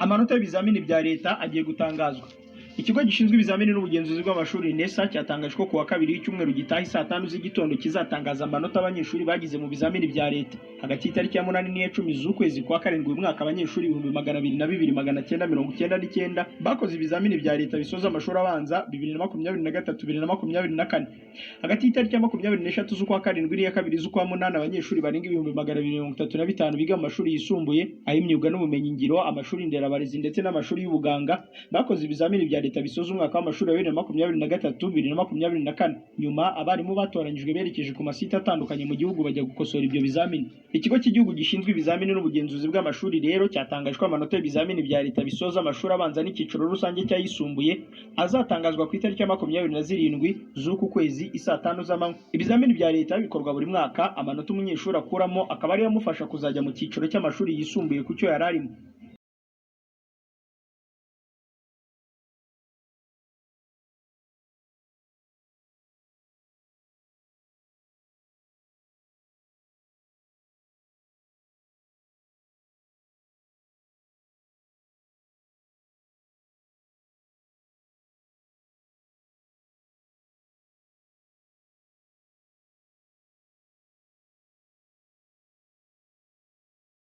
Amanota y'ibizamini bya leta agiye gutangazwa. Ikigo gishinzwe ibizamini n'ubugenzuzi bw'amashuri NESA cyatangaje ko kuwa kabiri y'icyumweru gitaha saa 5 z'igitondo kizatangaza amanota abanyeshuri bagize mu bizamini bya leta. Hagati y'itariki ya 8 n'10 z'ukwezi kwa karindwi mwaka abanyeshuri 202,299 bakoze ibizamini bya leta bisoza amashuri abanza 2023-2024. Hagati y'itariki ya 23 z'ukwa karindwi n'iya 2 z'ukwa munani abanyeshuri barenga 235 biga mu mashuri yisumbuye, ay'imyuga n'ubumenyi ngiro, amashuri nderabarezi ndetse n'amashuri y'ubuganga bakoze ibizamini bya leta bisoza umwaka w'amashuri wa 2023-2024. Nyuma abarimu batoranyijwe berekeje ku masite atandukanye mu gihugu bajya gukosora ibyo bizamini. Ikigo cy'igihugu gishinzwe ibizamini n'ubugenzuzi bw'amashuri rero cyatangajwe amanota y'ibizamini bya leta bisoza amashuri abanza n'icyiciro rusange cyayisumbuye azatangazwa ku itariki ya 27 z'uku kwezi saa 5 z'amanywa. Ibizamini bya leta bikorwa buri mwaka, amanota umunyeshuri akuramo akaba ari yamufasha kuzajya mu cyiciro cy'amashuri yisumbuye ku cyo yararimo.